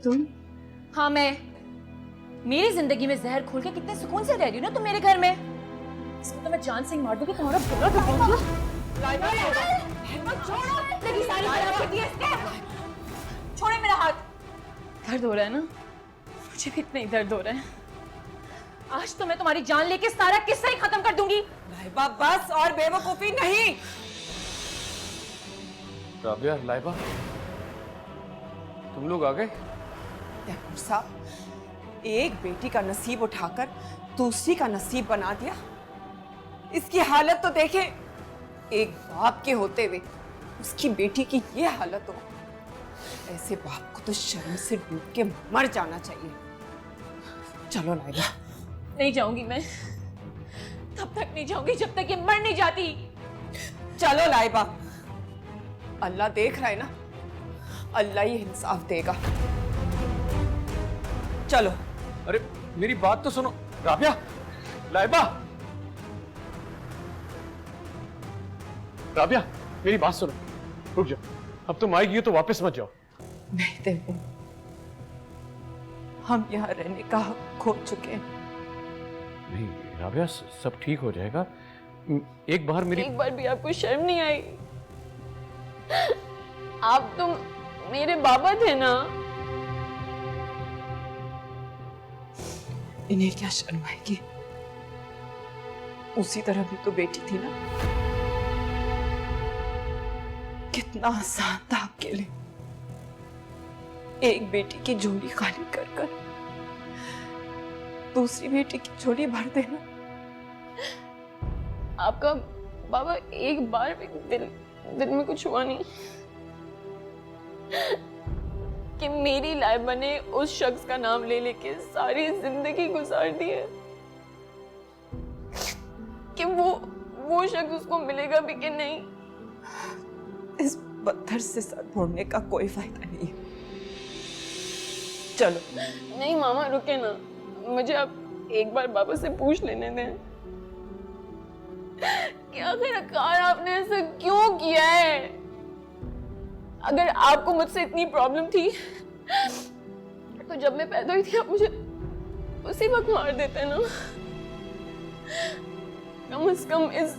तुम? हाँ मैं। मेरी जिंदगी में जहर खोल के कितने सुकून से रह रही हो ना तुम मेरे घर में। इसको तो मैं जान से ही मार दूंगी, तुम्हारा बुरा करूंगी। छोड़े मेरा हाथ। दर्द हो रहा है ना? मुझे भी इतना ही दर्द हो रहा है। आज तो मैं तुम्हारी जान लेके सारा किस्सा ही खत्म कर दूंगी। लाइबा बस, और बेवकूफी नहीं। राबिया, लाइबा, तुम लोग आ गए? तैमूर साहब, एक बेटी का नसीब उठाकर दूसरी का नसीब बना दिया। इसकी हालत तो देखे, एक बाप के होते हुए उसकी बेटी की ये हालत हो। ऐसे बाप को तो शर्म से डूब के मर जाना चाहिए। चलो लाइबा। नहीं जाऊंगी मैं, तब तक नहीं जाऊंगी जब तक ये मर नहीं जाती। चलो लाइबा, अल्लाह देख रहा है ना, अल्लाह ही इंसाफ देगा। चलो। अरे मेरी बात तो सुनो राबिया, लाइबा, राबिया मेरी बात सुनो, रुक जाओ। अब तुम आएगी हो तो वापस मत जाओ। नहीं देवो, हम यहाँ रहने का हक खो चुके हैं। नहीं राबिया, सब ठीक हो जाएगा। एक बार भी आपको शर्म नहीं आई? आप तुम मेरे बाबा थे ना। इन्हें क्या शर्म आएगी? उसी तरह भी तो बेटी थी ना। कितना आसान था आपके लिए एक बेटी की झोली खाली कर कर दूसरी बेटी की झोली भर देना। आपका बाबा एक बार भी दिल में कुछ हुआ नहीं कि मेरी लाइबा ने उस शख्स का नाम ले लेके सारी जिंदगी गुजार दी है, कि वो शख्स उसको मिलेगा भी कि नहीं। इस पत्थर से सर फोड़ने का कोई फायदा नहीं है। चलो। नहीं मामा रुके ना, मुझे आप एक बार बाबा से पूछ लेने दें कि आखिरकार आपने ऐसा क्यों किया है। अगर आपको मुझसे इतनी प्रॉब्लम थी तो जब मैं पैदा हुई थी आप मुझे उसी वक्त मार देते ना। कम से कम इस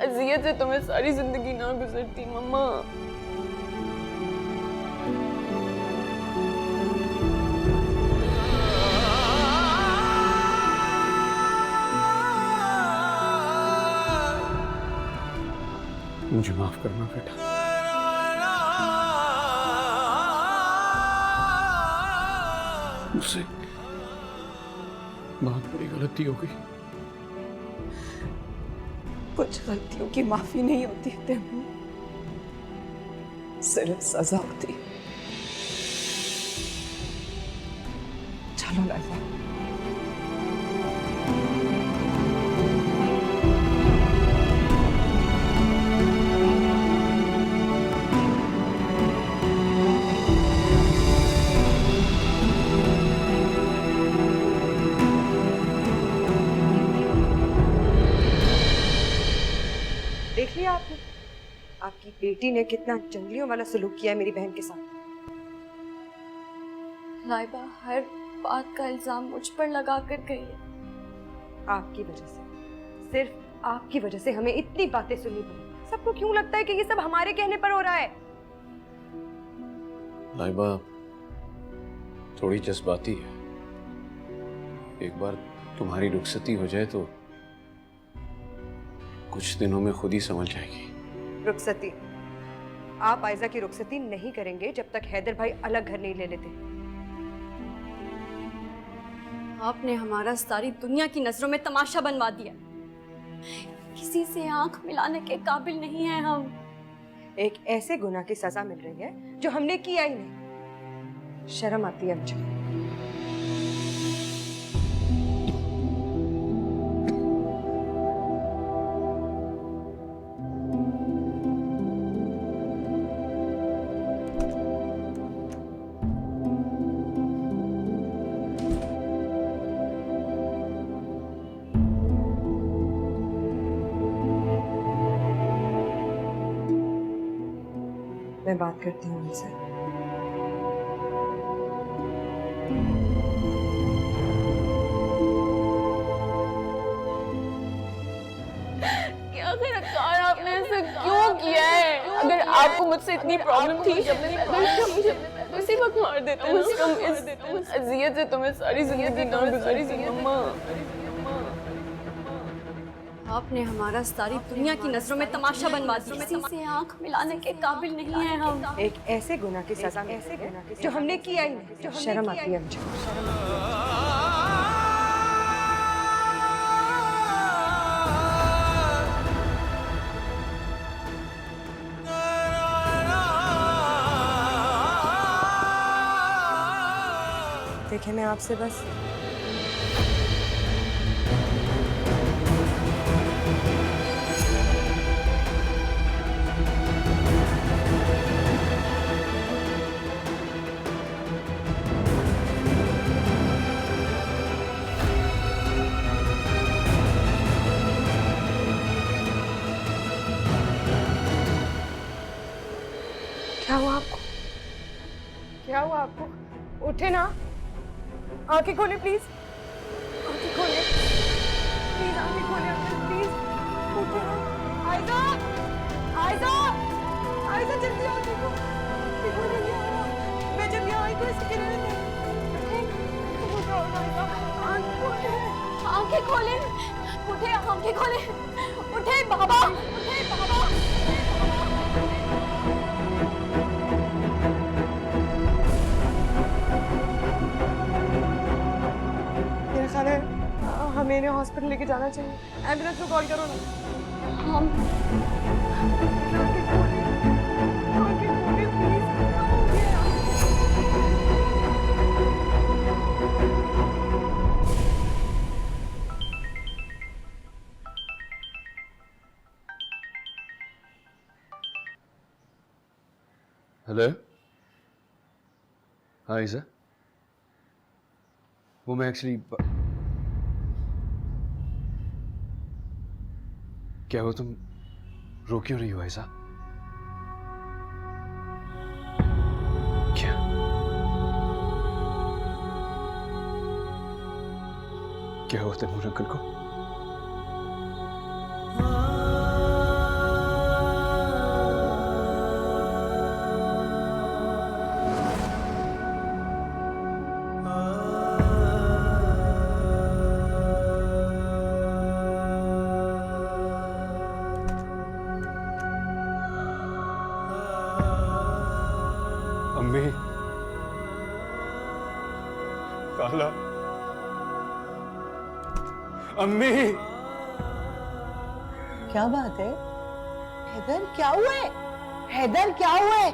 अजियत से तुम्हें सारी जिंदगी ना गुजरती मम्मा। मुझे माफ करना बेटा। मुझसे बहुत बड़ी गलती हो गई। कुछ गलतियों की माफी नहीं होती तैमूर, सिर्फ सजा होती। चलो लाइबा। देख लिया आपने, आपकी बेटी ने कितना जंगलियों वाला सलूक किया है मेरी बहन के साथ। लाइबा हर बात का इल्जाम मुझ पर लगा कर गई है। आपकी वजह से, सिर्फ आपकी वजह से हमें इतनी बातें सुननी पड़ी। सबको क्यों लगता है कि ये सब हमारे कहने पर हो रहा है? लाइबा थोड़ी जज्बाती है। एक बार तुम्हारी रुखसती हो जाए तो कुछ दिनों में खुद ही समझ जाएगी। रुखसती? आप आयजा की रुखसती नहीं करेंगे जब तक हैदर भाई अलग घर नहीं ले लेते। आपने हमारा सारी दुनिया की नजरों में तमाशा बनवा दिया। किसी से आंख मिलाने के काबिल नहीं है हम। एक ऐसे गुनाह की सजा मिल रही है जो हमने किया ही नहीं। शर्म आती है मुझे। मैं बात करती हूँ उनसे। आपको मुझसे इतनी प्रॉब्लम थी जब मैं पैदा हुई थी, मुझे उसी वक्त मार देते ना। इस अजियत से तुम्हें सारी जिंदगी ना गुजारी मम्मा। आपने हमारा सारी दुनिया की नजरों में तमाशा बनवा दिया। किसी से आंख मिलाने के काबिल नहीं है हम। एक ऐसे गुनाह की सजा जो हमने किया ही नहीं। शर्म आती है मुझे, शर्म आती है। देखे मैं आपसे बस क्या हुआ आपको? क्या हुआ आपको? उठे ना, आंखें खोले प्लीज, आंखें खोले प्लीज, आंखें खोले प्लीज, उठे ना। आयजा, आयजा, आयजा जल्दी आओ, देखो देखो जल्दी आओ। मैं जब यहाँ आई तो इसके लिए आंखें खोले, उठे, आंखें खोले, उठे बाबा, उठे बाबा। मेरा ख्याल है हमें इन्हें हॉस्पिटल लेके जाना चाहिए। एम्बुलेंस को कॉल करो ना। हम हेलो, हाँ ईसा, वो मैं एक्चुअली क्या हो, तुम रो क्यों रही हो ऐसा? क्या क्या हुआ तैमूर अंकल को? अम्मी, काला, अम्मी, क्या बात है हैदर? क्या हुआ है हैदर? क्या हुआ है?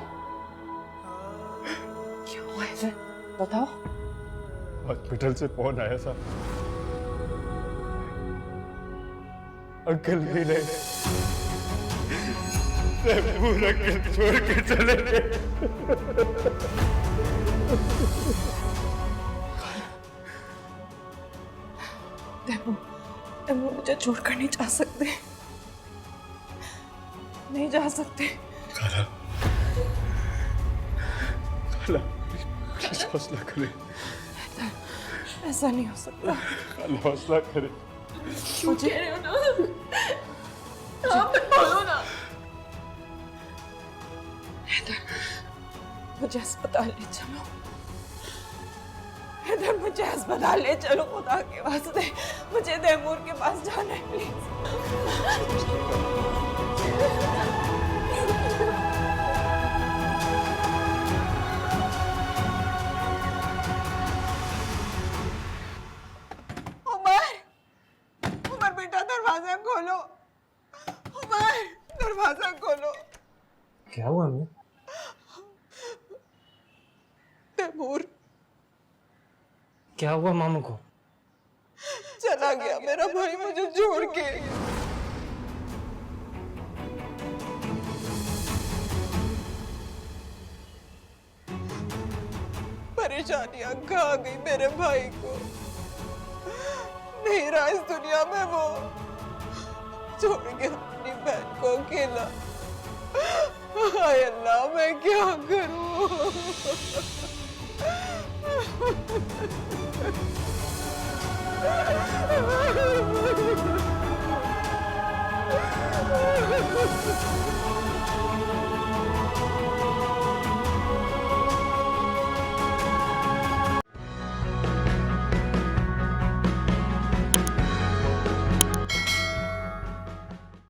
क्या हुआ हैदर? बताओ। हॉस्पिटल से फोन आया था, अंकल भी नहीं, तैमूर अंकल छोड़ के चले गए। तैमूर मुझे छोड़कर नहीं जा सकते, नहीं जा सकते। काला, काला, प्लीज हौसला करे। ऐसा नहीं हो सकता। काला हौसला करे। मुझे कह रहे हो ना, आप बोलो ना। मुझे अस्पताल ले चलो हैदर, मुझे अस्पताल ले चलो खुदा के वास्ते। मुझे तैमूर के पास जाना है प्लीज। उमर बेटा दरवाजा खोलो, उमर दरवाजा खोलो। क्या हुआ अम्मी? तैमूर क्या हुआ मामू को? चला गया मेरा भाई मुझे छोड़ के। परेशानियां खा गई मेरे भाई को, नहीं रहा इस दुनिया में वो, छोड़ गया अपनी बहन को अकेला। हाय अल्लाह, मैं क्या करूं?